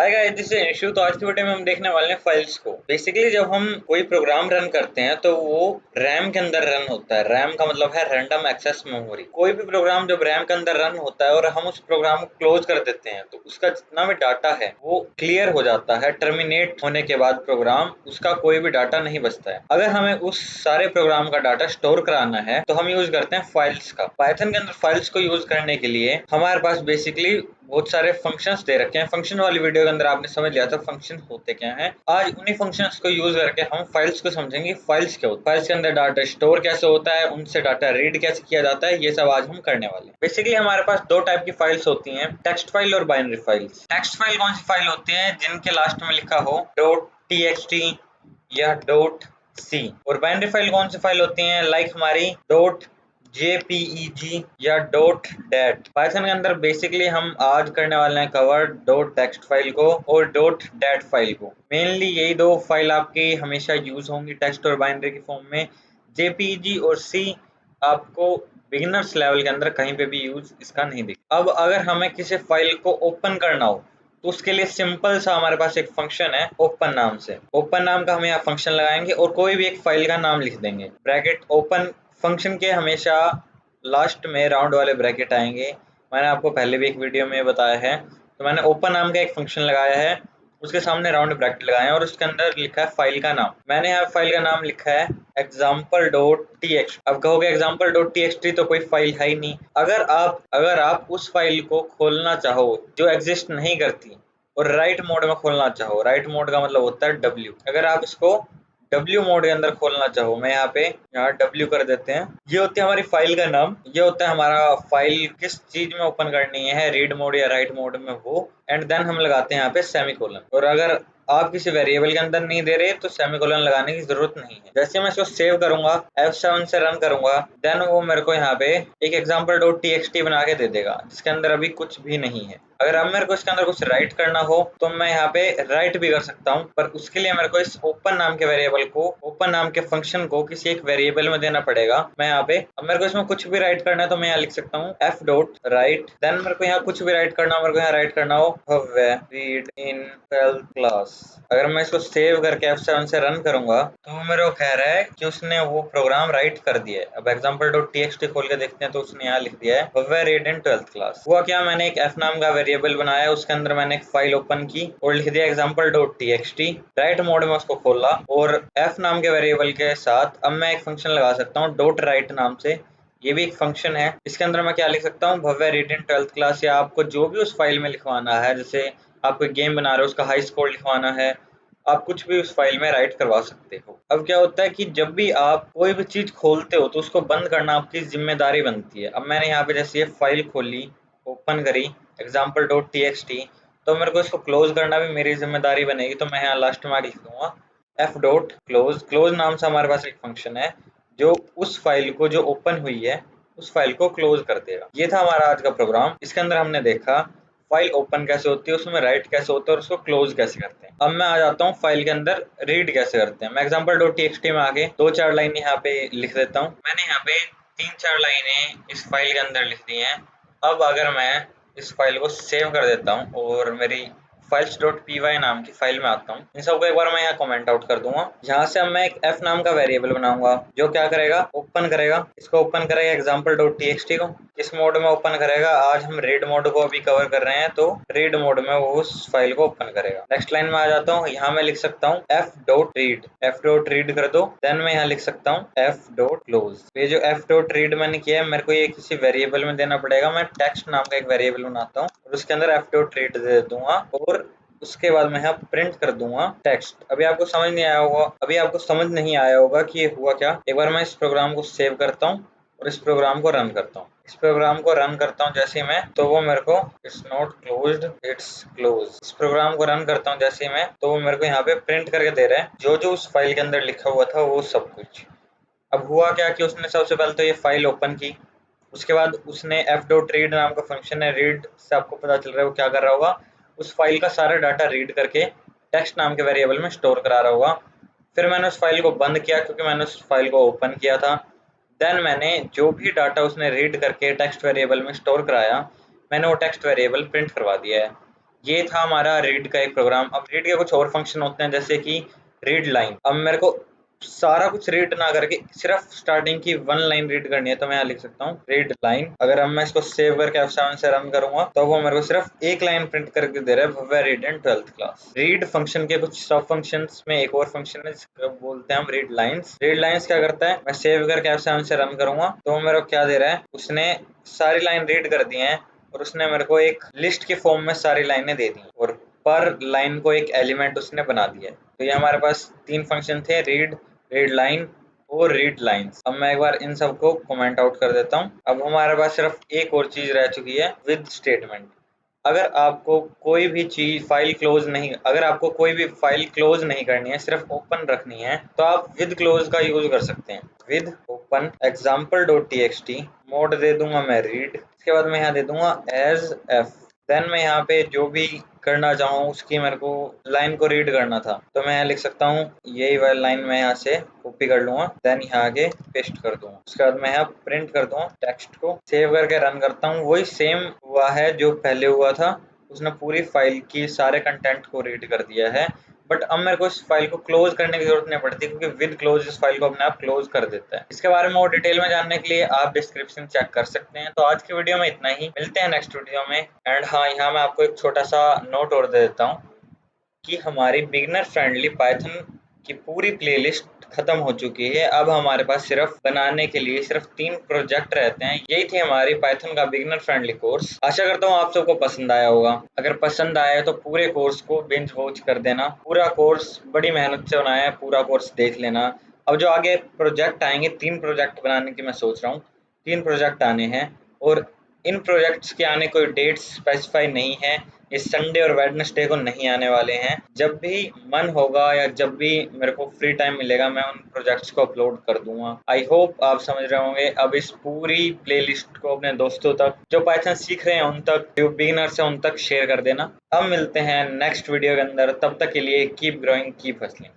Hi guys, this is issue. तो आज की वीडियो में हम देखने वाले हैं फाइल्स को। बेसिकली जब हम कोई प्रोग्राम रन करते हैं तो वो रैम के अंदर रन होता है। रैम का मतलब है रैंडम एक्सेस मेमोरी। कोई भी प्रोग्राम जब रैम के अंदर रन होता है और हम उस प्रोग्राम को क्लोज कर देते हैं तो उसका जितना भी डाटा है वो क्लियर हो जाता है। टर्मिनेट होने के बाद प्रोग्राम उसका कोई भी डाटा नहीं बचता है। अगर हमें उस सारे प्रोग्राम का डाटा स्टोर कराना है तो हम यूज करते हैं फाइल्स का। पाइथन के अंदर फाइल्स को यूज करने के लिए हमारे पास बेसिकली बहुत सारे फंक्शंस दे रखे हैं। फंक्शन वाली वीडियो के अंदर आपने समझ लिया था फंक्शन होते क्या हैं। आज उन्हीं फंक्शंस को यूज करके हम फाइल्स को समझेंगे। फाइल्स क्या होता है, फाइल्स के अंदर डाटा स्टोर कैसे होता है, उनसे डाटा रीड कैसे किया जाता है, ये सब आज हम करने वाले हैं। बेसिकली हमारे पास दो टाइप की फाइल्स होती हैं, टेक्स्ट फाइल और बाइनरी फाइल्स। टेक्स्ट फाइल कौन सी फाइल होती है? जिनके लास्ट में लिखा हो .txt या .c। और बाइनरी फाइल कौन सी फाइल होती है? लाइक हमारी .jpeg या .dat। पाइथन के अंदर बेसिकली हम आज करने वाले हैं कवर .text फाइल को और .dat फाइल को। मेनली यही दो फाइल आपकी हमेशा यूज होंगी टेक्स्ट और बाइनरी के फॉर्म में। jpeg और c आपको बिगिनर्स लेवल के अंदर कहीं पे भी यूज इसका नहीं दिखा। अब अगर हमें किसी फाइल को ओपन करना हो तो उसके लिए सिंपल सा हमारे पास एक फंक्शन है ओपन नाम से। ओपन नाम का हम यहाँ फंक्शन लगाएंगे और कोई भी एक फाइल का नाम लिख देंगे। ब्रैकेट ओपन फंक्शन के हमेशा लास्ट में राउंड वाले ब्रैकेट आएंगे। मैंने आपको पहले भी एक वीडियो में बताया है। तो मैंने ओपन नाम का एक फंक्शन लगाया है, उसके सामने राउंड ब्रैकेट लगाए हैं और उसके अंदर लिखा है फाइल का नाम। मैंने यहाँ फाइल का नाम लिखा है example.txt। अब कहोगे example.txt तो कोई फाइल है ही नहीं। अगर आप उस फाइल को खोलना चाहो जो एग्जिस्ट नहीं करती और राइट मोड में खोलना चाहो, राइट मोड का मतलब होता है W। अगर आप इसको W मोड के अंदर खोलना चाहो, मैं यहाँ W कर देते हैं। ये होती है हमारी फाइल का नाम। ये होता है हमारा फाइल किस चीज में ओपन करनी है, रीड मोड या राइट मोड में वो। एंड देन हम लगाते हैं यहाँ पे सेमीकोलन। और अगर आप किसी वेरिएबल के अंदर नहीं दे रहे तो सेमीकोलन लगाने की जरूरत नहीं है। जैसे मैं इसको सेव करूंगा, F7 से रन करूंगा, देन वो मेरे को यहाँ पे एक example.txt बना के दे देगा जिसके अंदर अभी कुछ भी नहीं है। अगर अब मेरे को इसके अंदर कुछ राइट करना हो तो मैं यहाँ पे राइट भी कर सकता हूँ, पर उसके लिए मेरे को इस ओपन नाम के वेरिएबल को, ओपन नाम के फंक्शन को किसी एक वेरिएबल में देना पड़ेगा। मैं यहाँ पे अब मेरे को इसमें कुछ भी राइट करना है तो मैं यहाँ लिख सकता हूँ f.write। देन मेरे को यहाँ कुछ भी राइट करना हो, मेरे को यहाँ राइट करना हो read in 12th क्लास। अगर मैं इसको सेव करके F7 से रन करूंगा तो वो मेरे को कह रहा है कि उसने वो प्रोग्राम राइट कर दिया है। अब example.txt खोल के देखते हैं तो उसने यहाँ लिख दिया है read in 12th क्लास। हुआ क्या, मैंने एक f नाम का वेरिएबल बनाया, उसके अंदर मैंने एक फाइल ओपन की और लिख दिया example.txt। राइट मोड में उसको खोला और f नाम के वेरिएबल के साथ अब मैं एक फंक्शन लगा सकता हूँ .write नाम से। ये भी एक फंक्शन है। इसके अंदर मैं क्या लिख सकता हूँ, भव्य रीड इन 12th क्लास, या आपको जो भी उस फाइल में लिखवाना है, जैसे आप कोई गेम बना रहे हो उसका हाई स्कोर लिखवाना है, आप कुछ भी उस फाइल में राइट करवा सकते हो। अब क्या होता है कि जब भी आप कोई भी चीज खोलते हो तो उसको बंद करना आपकी जिम्मेदारी बनती है। अब मैंने यहाँ पे जैसे ये फाइल खोली, ओपन करी example.txt, तो मेरे को इसको क्लोज करना भी मेरी जिम्मेदारी बनेगी। तो मैं यहाँ लास्ट में लिख दूंगा f.close। क्लोज नाम से हमारे पास एक फंक्शन है जो उस फाइल को जो ओपन हुई है उस फाइल को क्लोज कर देगा। ये था हमारा आज का प्रोग्राम। इसके अंदर हमने देखा फाइल ओपन कैसे होती है, उसमें राइट कैसे होता है और उसको क्लोज कैसे करते हैं। अब मैं आ जाता हूँ फाइल के अंदर रीड कैसे करते हैं। मैं example.txt में आके 2-4 लाइन यहाँ पे लिख देता हूँ। मैंने यहाँ पे 3-4 लाइनें इस फाइल के अंदर लिख दी हैं। अब अगर मैं इस फाइल को सेव कर देता हूँ और मेरी files.py नाम की फाइल में आता हूँ, इन सबको एक बार मैं यहाँ कमेंट आउट कर दूंगा। यहाँ से अब मैं एक f नाम का वेरिएबल बनाऊंगा जो क्या करेगा, ओपन करेगा। इसको ओपन करेगा example.txt को। किस मोड में ओपन करेगा, आज हम रीड मोड को अभी कवर कर रहे हैं तो रीड मोड में वो उस फाइल को ओपन करेगा। नेक्स्ट लाइन में आ जाता हूँ, यहाँ मैं लिख सकता हूँ f.read कर दो। देन मैं यहाँ लिख सकता हूँ f.close। ये जो f.read मैंने किया है मेरे को ये किसी वेरिएबल में देना पड़ेगा। मैं टेक्स्ट नाम का एक वेरिएबल बनाता हूँ और उसके अंदर f.read दे दूंगा और उसके बाद मैं यहाँ प्रिंट कर दूंगा टेक्स्ट। अभी आपको समझ नहीं आया होगा कि ये हुआ क्या। एक बार मैं इस प्रोग्राम को सेव करता हूँ और इस प्रोग्राम को रन करता हूँ। इस प्रोग्राम को रन करता हूँ जैसे मैं, तो वो मेरे को it's not closed, it's close. इस प्रोग्राम को रन करता हूँ जैसे मैं, तो वो मेरे को यहाँ पे प्रिंट करके दे रहा है जो जो उस फाइल के अंदर लिखा हुआ था वो सब कुछ। अब हुआ क्या कि उसने सबसे पहले तो ये फाइल ओपन की, उसके बाद उसने f.read नाम का फंक्शन है, रीड से आपको पता चल रहा है वो क्या कर रहा होगा, उस फाइल का सारा डाटा रीड करके टेक्स्ट नाम के वेरिएबल में स्टोर करा रहा होगा। फिर मैंने उस फाइल को बंद किया क्योंकि मैंने उस फाइल को ओपन किया था। देन मैंने जो भी डाटा उसने रीड करके टेक्स्ट वेरिएबल में स्टोर कराया, मैंने वो टेक्स्ट वेरिएबल प्रिंट करवा दिया है। ये था हमारा रीड का एक प्रोग्राम। अब रीड के कुछ और फंक्शन होते हैं, जैसे कि रीड लाइन। अब मेरे को सारा कुछ रीड ना करके सिर्फ स्टार्टिंग की 1 लाइन रीड करनी है, तो मैं यहाँ लिख सकता हूँ रीड लाइन। अगर अब मैं इसको सेव करके F7 से रन करूंगा तो वो मेरे को सिर्फ एक लाइन प्रिंट करके दे रहा है, Bhavya read in 12th class. Read function के कुछ सब फंक्शंस में एक और फंक्शन है जिसको बोलते हैं हम रीड लाइंस। रीड लाइंस क्या करता है, मैं सेव करके F7 से रन करूंगा तो वो मेरे को क्या दे रहा है, उसने सारी लाइन रीड कर दी है और उसने मेरे को एक लिस्ट के फॉर्म में सारी लाइनें दे दी और पर लाइन को एक एलिमेंट उसने बना दिया है। तो ये हमारे पास 3 फंक्शन थे, रीड, रीड लाइन और रीड लाइंस। अब मैं एक बार इन सबको कमेंट आउट कर देता हूँ। अब हमारे पास सिर्फ एक और चीज रह चुकी है, विद स्टेटमेंट। अगर आपको कोई भी चीज फाइल क्लोज नहीं अगर आपको कोई भी फाइल क्लोज नहीं करनी है, सिर्फ ओपन रखनी है, तो आप विद क्लोज का यूज कर सकते हैं। विद ओपन example.txt, मोड दे दूंगा मैं रीड, इसके बाद मैं यहाँ दे दूंगा एज एफ। देन मैं यहाँ पे जो भी करना चाहूँ उसकी मेरे को लाइन को रीड करना था, तो मैं यहाँ लिख सकता हूँ यही वाली लाइन मैं यहाँ से कॉपी कर लूंगा, देन यहाँ आगे पेस्ट कर दूंगा। उसके बाद मैं यहाँ प्रिंट कर दूंगा टेक्स्ट को, सेव करके रन करता हूँ। वही सेम हुआ है जो पहले हुआ था, उसने पूरी फाइल की सारे कंटेंट को रीड कर दिया है। बट अब मेरे को इस फाइल को क्लोज करने की जरूरत नहीं पड़ती, क्योंकि विद क्लोज इस फाइल को अपने आप क्लोज कर देता है। इसके बारे में और डिटेल में जानने के लिए आप डिस्क्रिप्शन चेक कर सकते हैं। तो आज की वीडियो में इतना ही, मिलते हैं नेक्स्ट वीडियो में। एंड हाँ, यहाँ मैं आपको एक छोटा सा नोट और दे देता हूँ कि हमारी बिगिनर फ्रेंडली पाइथन की पूरी प्लेलिस्ट खत्म हो चुकी है। अब हमारे पास सिर्फ बनाने के लिए सिर्फ 3 प्रोजेक्ट रहते हैं। यही थी हमारी पाइथन का बिगिनर फ्रेंडली कोर्स। आशा करता हूँ आप सबको पसंद आया होगा। अगर पसंद आया है तो पूरे कोर्स को बिंज वॉच कर देना। पूरा कोर्स बड़ी मेहनत से बनाया है, पूरा कोर्स देख लेना। अब जो आगे प्रोजेक्ट आएंगे, 3 प्रोजेक्ट बनाने की मैं सोच रहा हूँ। 3 प्रोजेक्ट आने हैं और इन प्रोजेक्ट्स के आने कोई डेट स्पेसिफाई नहीं है। इस संडे और वेडनेसडे को नहीं आने वाले हैं। जब भी मन होगा या जब भी मेरे को फ्री टाइम मिलेगा, मैं उन प्रोजेक्ट्स को अपलोड कर दूंगा। आई होप आप समझ रहे होंगे। अब इस पूरी प्लेलिस्ट को अपने दोस्तों तक, जो पाइथन सीख रहे हैं उन तक, जो बिगिनर्स हैं उन तक शेयर कर देना। अब मिलते हैं नेक्स्ट वीडियो के अंदर, तब तक के लिए कीप ग्रोइंग, कीप हसलिंग।